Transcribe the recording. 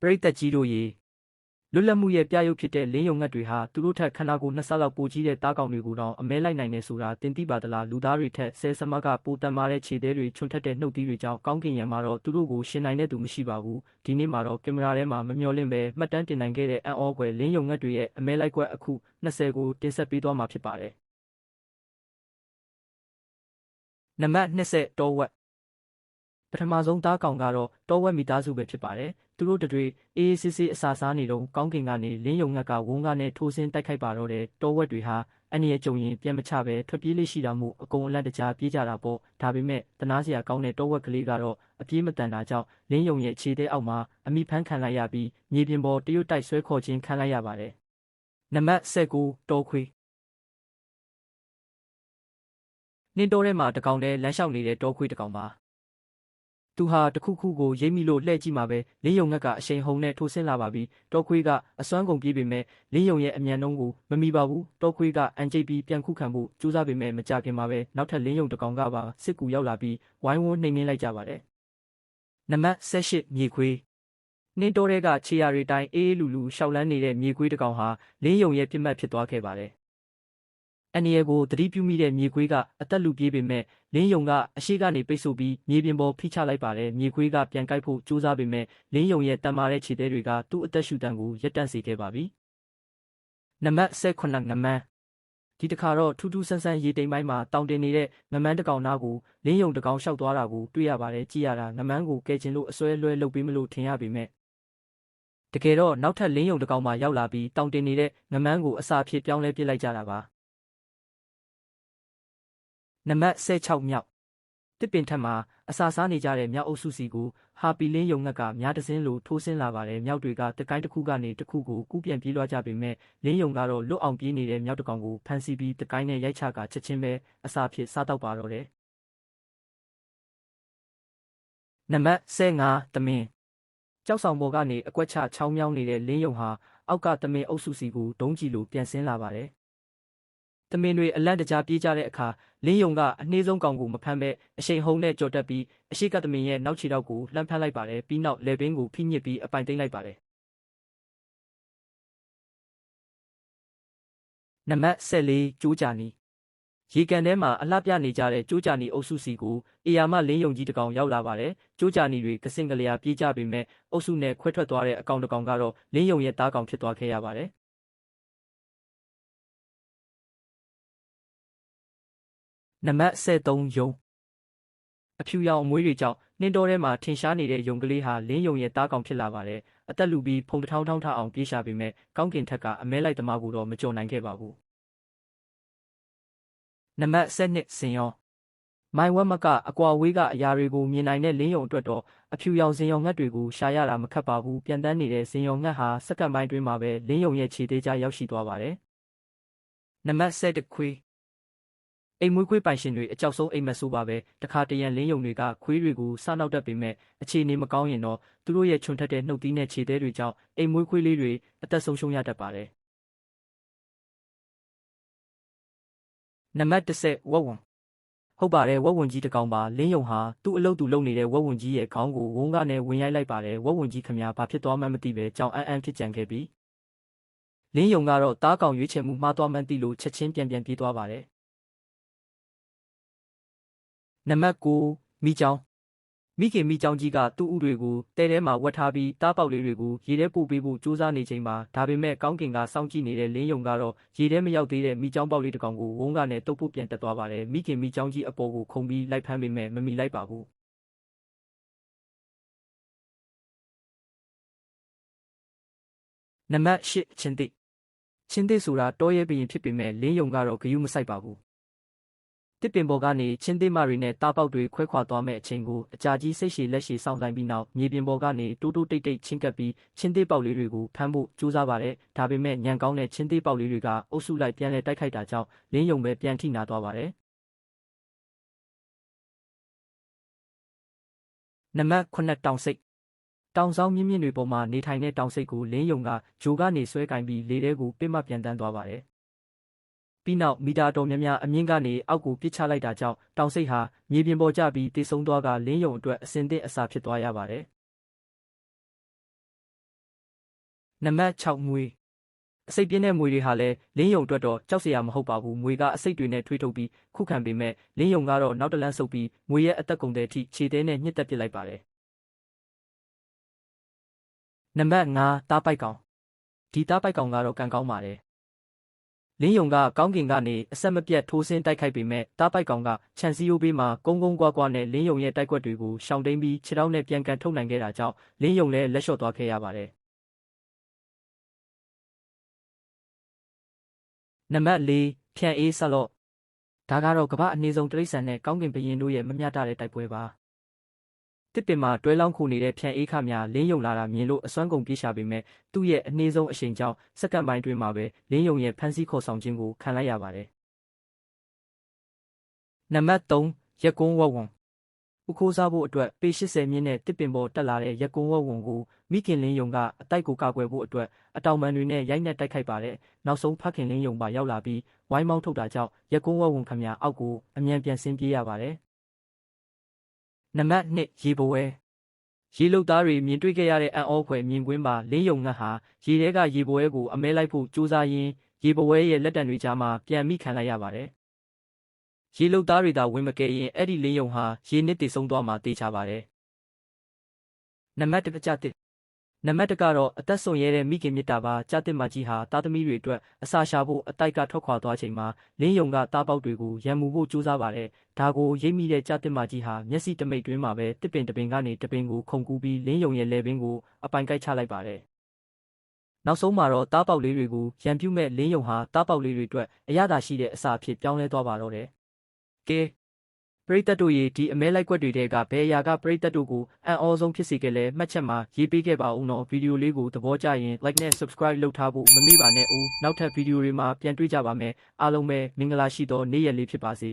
ပရိသတ်ကြီးတို့ရေလွတ်လပ်မှုရဲ့ပြရုပ်ဖြစ်တဲ့လင်းယုံငတ်တွေဟာသူတို့ထက်ခန္ဓာကိုယ်နှစ်ဆလောက်ပိုကြီးတဲ့တားကောင်တွေကိုတောင်အမဲလိုက်နိုင်နေဆိုတာတင်သိပါသလားလူသားတွေထက်ဆဲစမကပိုတန်မာတဲ့ခြေသေးတွေချွန်ထက်တဲ့နှုတ်သီးတွေကြောင့်ကောင်းကင်ယံမှာတော့သူတို့ကိုရှင်နိုင်တဲ့သူမရှိပါဘူးဒီနေ့မှာတော့ကင်မရာထဲမှာမမျော်လင့်ပဲမှတ်တမ်းတင်နိုင်ခဲ့တဲ့အံ့ဩဖွယ်လင်းယုံငတ်တွေရဲ့အမဲလိုက်ကွက်အခု20ကိုတင်ဆက်ပေးသွားမှာဖြစ်ပါတယ်နံပါတ်20တောဝက်ပထမဆုံးသားကောင်ကတော့တောဝက်မိသားစုပဲဖြစ်ပါတယ်သူတို့တွေအေးအေးဆေးဆေးအစာစားနေတော့ကောင်းကင်ကနေလင်းယုံငတ်ကဝုန်းကားနဲ့ထိုးဆင်းတိုက်ခိုက်ပါတော့တယ်တောဝက်တွေဟာအန်ရဲ့ကြုံရင်ပြန်မချပဲထွက်ပြေးလေးရှိတာမို့အကုန်အလန့်တကြားပြေးကြတာပေါ့ဒါပေမဲ့တနာစရာကောင်းတဲ့တောဝက်ကလေးကတော့အပြေးမတန်တာကြောင့်လင်းယုံရဲ့ခြေသေးအောက်မှာအမိဖမ်းခံလိုက်ရပြီးမြေပြင်ပေါ်တရွတ်တိုက်ဆွဲခေါ်ခြင်းခံလိုက်ရပါတယ်နံပါတ်19တောခွေးနှင်းတောထဲမှာတကောင်တည်းလမ်းလျှောက်နေတဲ့တောခွေးတကောင်ပါသူဟာတခုခုကိုရိပ်မိလို့လှဲ့ကြည့်မှာပဲလင်းယုံငတ်ကအရှိန်ဟုန်နဲ့ထိုးဆင်းလာပါပြီတောခွေးကအစွမ်းကုန်ပြေးပေမဲ့လင်းယုံရဲ့အမြန်နှုန်းကိုမမီပါဘူးတောခွေးကအန်ကျိတ်ပြီးပြန်ခုခံဖို့ကြိုးစားပေမဲ့မကြခင်မှာပဲနောက်ထပ်လင်းယုံတကောင်ကပါစစ်ကူရောက်လာပြီးဝိုင်းဝန်းနှိမ်နင်းလိုက်ကြပါတယ်နံပါတ်18မြေခွေးနှင်းတောထဲကခြေရာတွေတိုင်းအေးအေးလူလူရှောက်လန်းနေတဲ့မြေခွေးတကောင်ဟာလင်းယုံရဲ့ပြစ်မှတ်ဖြစ်သွားခဲ့ပါတယ်အန်နီယကိုသတိပြုမိတဲ့မြေခွေးကအသက်လူပြေးပေမဲ့လင်းယုံကအရှိကနေပိတ်ဆို့ပြီးမြေပြင်ပေါ်ဖိချလိုက်ပါတယ်မြေခွေးကပြန်ကိုက်ဖို့ကြိုးစားပေမဲ့လင်းယုံရဲ့တန်မာတဲ့ခြေသေးတွေကသူ့အသက်ရှူတန်ကိုရပ်တန့်စေခဲ့ပါပြီနံပါတ်18ငမန်းဒီတစ်ခါတော့ထူးထူးဆန်းဆန်းရေတိမ်ပိုင်းမှာတောင်တင်နေတဲ့ငမန်းတကောင်နားကိုလင်းယုံတကောင်ရှောက်သွားတာကိုတွေ့ရပါတယ်ကြည့်ရတာငမန်းကိုကဲကျင်လို့အစွဲလွှဲလုပ်ပေးမလို့ထင်ရပေမဲ့တကယ်တော့နောက်ထပ်လင်းယုံတကောင်မှရောက်လာပြီးတောင်တင်နေတဲ့ငမန်းကိုအစာဖြစ်ပြောင်းလဲပစ်လိုက်ကြတာပါနံပါတ်16မြောက်တစ်ပင်ထက်မှာအစာစားနေကြတဲ့မြောက်အုပ်စုစီကိုဟာပီလင်းယုံငတ်ကများတစင်းလိုထိုးဆင်းလာပါတယ်မြောက်တွေကတကိုင်းတစ်ခုကနေတစ်ခုကိုကူးပြန်ပြေးလွှားကြပေမဲ့လင်းယုံကတော့လွတ်အောင်ပြေးနေတဲ့မြောက်တကောင်ကိုဖမ်းဆီးပြီးတကိုင်းနဲ့ရိုက်ချကချက်ချင်းပဲအစာဖြစ်စားတော့ပါတော့တယ်နံပါတ်15သမင်းကြောက်ဆောင်ပေါ်ကနေအကွက်ချချောင်းမြောင်းနေတဲ့လင်းယုံဟာအောက်ကသမင်းအုပ်စုစီကိုဒုံးကြည့်လိုပြန်ဆင်းလာပါတယ်သမင်းတွေအလန့်တကြားပြေးကြတဲ့အခါလင်းယုံကအနှေးဆုံးကောင်ကိုမဖမ်းပဲအရှိန်ဟုန်နဲ့ကြော်တက်ပြီးအရှိကသမင်းရဲ့နောက်ခြေထောက်ကိုလှမ်းဖမ်းလိုက်ပါတယ်ပြီးနောက်လေပင်ကိုဖိညစ်ပြီးအပိုင်သိမ်းလိုက်ပါတယ်နံပါတ်14ကျိုးကြနီရေကန်ထဲမှာအလှပြနေကြတဲ့ကျိုးကြနီအုပ်စုစီကိုအေယာမလင်းယုံကြီးတကောင်ရောက်လာပါတယ်ကျိုးကြနီတွေကစင်ကလျာပြေးကြပေမဲ့အုပ်စုနဲ့ခွဲထွက်သွားတဲ့အကောင်တကောင်ကတော့လင်းယုံရဲ့သားကောင်ဖြစ်သွားခဲ့ရပါတယ်နံပါတ်73ယုံအဖြူရောင်အမွှေးတွေကြောင့်နှင်းတောထဲမှာထင်ရှားနေတဲ့ယုံကလေးဟာလင်းယုံရဲ့သားကောင်ဖြစ်လာပါတယ်အသက်လူပြီးဖုံတထောင်းထောင်းထအောင်ပြေးရှာပေမဲ့ကောင်းကင်ထက်ကအမဲလိုက်သမားကိုတော့မကြော်နိုင်ခဲ့ပါဘူးနံပါတ်12စင်ရောမိုင်ဝက်မကအကွာဝေးကအရာတွေကိုမြင်နိုင်တဲ့လင်းယုံအတွက်တော့အဖြူရောင်စင်ရောငတ်တွေကိုရှာရတာမခက်ပါဘူးပြန်တန်းနေတဲ့စင်ရောငတ်ဟာစက္ကန့်ပိုင်းတွင်းမှာပဲလင်းယုံရဲ့ခြေသေးကြားရောက်ရှိသွားပါတယ်နံပါတ်7ခွေးအိမ်မွေးခွေးပိုင်ရှင်တွေအကြောက်ဆုံးအိမ်မက်ဆိုးပါပဲတခါတရံလင်းယုံတွေကခွေးတွေကိုစားနောက်တတ်ပေမဲ့အခြေအနေမကောင်းရင်တော့သူတို့ရဲ့ချွန်ထက်တဲ့နှုတ်သီးနဲ့ခြေသေးတွေကြောင့်အိမ်မွေးခွေးလေးတွေအသက်ဆုံးရှုံးရတတ်ပါတယ်နံပါတ်10ဝက်ဝံဟုတ်ပါတယ်ဝက်ဝံကြီးတကောင်ပါလင်းယုံဟာသူ့အလုပ်သူလုပ်နေတဲ့ဝက်ဝံကြီးရဲ့ခေါင်းကိုဝုန်းကားနဲ့ဝင်ရိုက်လိုက်ပါတယ်ဝက်ဝံကြီးခမညာဘာဖြစ်သွားမှန်းမသိပဲကြောင်အန်းဖြစ်ကြံခဲ့ပြီးလင်းယုံကတော့တားကောင်ရွေးချယ်မှုမှားသွားမှန်းသိလို့ချက်ချင်းပြန်ပြေးသွားပါတယ်နံပါတ်9မိချောင်းမိခင်မိချောင်းကြီးကသူ့ဥတွေကိုတဲထဲမှာဝတ်ထားပြီးတားပေါက်လေးတွေကိုရေထဲပို့ပေးဖို့ကြိုးစားနေချိန်မှာဒါပေမဲ့ကောင်းကင်ကစောင့်ကြည့်နေတဲ့လင်းယုံကတော့ရေထဲမရောက်သေးတဲ့မိချောင်းပေါက်လေးတစ်ကောင်ကိုဝုန်းကနဲ့တုပ်ဖို့ပြန်တက်သွားပါတယ်မိခင်မိချောင်းကြီးအပေါ်ကိုခုန်ပြီးလိုက်ဖမ်းပေမဲ့မမီလိုက်ပါဘူးနံပါတ်10ချင်းသိချင်းသိဆိုတာတောရဲဘရင်ဖြစ်ပေမဲ့လင်းယုံကတော့ဂယုမဆိုင်ပါဘူးတစ်ပင်ပေါ်ကနေချင်းသေးမတွေနဲ့တားပေါက်တွေခွဲခွာသွားမဲ့အချိန်ကိုအကြာကြီးစိတ်ရှည်လက်ရှည်စောင့်ဆိုင်ပြီးနောက်မြေပြင်ပေါ်ကနေတိုးတိုးတိတ်တိတ်ချင်းကပ်ပြီးချင်းသေးပေါက်လေးတွေကိုဖမ်းဖို့ကြိုးစားပါတယ်ဒါပေမဲ့ညံကောင်းတဲ့ချင်းသေးပေါက်လေးတွေကအုပ်စုလိုက်ပြန်လဲတိုက်ခိုက်တာကြောင့်လင်းယုံပဲပြန်ထိနာသွားပါတယ်နံပါတ်9တောင်စိတ်တောင်ဆောင်မြင့်မြင့်တွေပေါ်မှာနေထိုင်တဲ့တောင်စိတ်ကိုလင်းယုံကဂျိုကနေဆွဲကင်ပြီးလေထဲကိုပစ်မှပြန်တန်းသွားပါတယ်ပြီးနောက်မီတာတော်များများအမြင့်ကနေအောက်ကိုပစ်ချလိုက်တာကြောင့်တောင်စိတ်ဟာမြေပြင်ပေါ်ကျပြီးတေဆုံးသွားကလင်းယုံအတွက်အစင်သင့်အစာဖြစ်သွားရပါတယ် နံပါတ်6မွေအစိတ်ပြင်းတဲ့မွေတွေဟာလည်းလင်းယုံအတွက်တော့ကြောက်စရာမဟုတ်ပါဘူးမွေကအစိတ်တွေနဲ့ထွေးထုတ်ပြီးခုခံပေမဲ့လင်းယုံကတော့နောက်တလန်းဆုပ်ပြီးမွေရဲ့အသက်ကုန်တဲ့အထိခြေသေးနဲ့ညှစ်တက်ပစ်လိုက်ပါတယ်နံပါတ်5တားပိုက်ကောင်ဒီတားပိုက်ကောင်ကတော့ကံကောင်းပါတယ်လင်းယုံကကောင်းကင်ကနေအဆက်မပြတ်ထိုးဆင်းတိုက်ခိုက်ပေမဲ့တားပိုက်ကောင်ကခြံစည်းရိုးဘေးမှာကုန်းကုန်းကွာကွာနဲ့လင်းယုံရဲ့တိုက်ကွက်တွေကိုရှောင်တိန်ပြီးခြေထောက်နဲ့ပြန်ကန်ထုတ်နိုင်ခဲ့တာကြောင့်လင်းယုံလည်းလက်လျှော့သွားခဲ့ရပါတယ်နံပါတ်4ဖြန့်အေးဆက်လော့ဒါကတော့ကမ္ဘာအနည်းဆုံးတိရစ္ဆာန်နဲ့ကောင်းကင်ဘုရင်တို့ရဲ့မမျှတတဲ့တိုက်ပွဲပါတစ်ပင်မှာတွဲလောင်းခိုနေတဲ့ဖြန့်အေးခများလင်းယုံလာတာမြင်လို့အစွမ်းကုန်ပြေးရှာပေမဲ့သူ့ရဲ့အနည်းဆုံးအရှိန်ကြောင့်စက္ကန့်ပိုင်းတွင်မှာပဲလင်းယုံရဲ့ဖမ်းဆီးခေါ်ဆောင်ခြင်းကိုခံလိုက်ရပါတယ်နံပါတ်3ရက်ကွန်းဝက်ဝံဥခိုးစားဖို့အတွက်ပေ80မြင့်နဲ့တစ်ပင်ပေါ်တက်လာတဲ့ရက်ကွန်းဝက်ဝံကိုမိခင်လင်းယုံကအတိုက်ကိုကာကွယ်ဖို့အတွက်အတောင်ပံတွေနဲ့ရိုက်နှက်တိုက်ခိုက်ပါတယ်နောက်ဆုံးဖခင်လင်းယုံပါရောက်လာပြီးဝိုင်းမောင်းထုတ်တာကြောင့်ရက်ကွန်းဝက်ဝံခမများအောက်ကိုအမြန်ပြန်ဆင်းပြေးရပါတယ်နံပါတ်2ရေဘဝဲရေလုတ်သားတွေမြင်တွေ့ခဲ့ရတဲ့အံ့ဩဖွယ်မြင်ကွင်းပါလင်းယုံငတ်ဟာရေထဲကရေဘဝဲကိုအမဲလိုက်ဖို့ကြိုးစားရင်းရေဘဝဲရဲ့လက်တံတွေကြားမှာပြန်မိခံလိုက်ရပါတယ်ရေလုတ်သားတွေသာဝင်မကဲရင်အဲ့ဒီလင်းယုံဟာရေနစ်တည်ဆုံးသွားမှာတေချာပါတယ်နံပါတ်1ကြတစ်နံပါတ်1ကတော့အသက်ဆုံးရဲတဲ့မိခင်မြတ်တာပါကြတစ်မကြီးဟာသားသမီးတွေအတွက်အစာရှာဖို့အတိုက်ကထွက်ခွာသွားချိန်မှာလင်းယုံကသားပေါက်တွေကိုရံမှုဖို့ကြိုးစားပါတယ်ဒါကိုရိပ်မိတဲ့ကြတစ်မကြီးဟာမျက်စိတမိတ်တွင်းမှာပဲတစ်ပင်တစ်ပင်ကနေတစ်ပင်ကိုခုန်ကူးပြီးလင်းယုံရဲ့လေပင်ကိုအပိုင်ကိုက်ချလိုက်ပါတယ်နောက်ဆုံးမှာတော့သားပေါက်လေးတွေကိုရံပြုမဲ့လင်းယုံဟာသားပေါက်လေးတွေအတွက်အရသာရှိတဲ့အစာအဖြစ်ပြောင်းလဲသွားပါတော့တယ်ကဲပရိသတ်တို့ရေဒီအမဲလိုက်ကွက်တွေတဲကဘယ်အရာကပရိသတ်တို့ကိုအံ့ဩဆုံးဖြစ်စေခဲ့လဲမှတ်ချက်မှာရေးပေးခဲ့ပါဦးနော်ဗီဒီယိုလေးကိုသဘောကျရင် like နဲ့ subscribe လုပ်ထားဖို့မမေ့ပါနဲ့ဦးနောက်ထပ်ဗီဒီယိုတွေမှာပြန်တွေ့ကြပါမယ်အားလုံးပဲမင်္ဂလာရှိသောနေ့ရက်လေးဖြစ်ပါစေ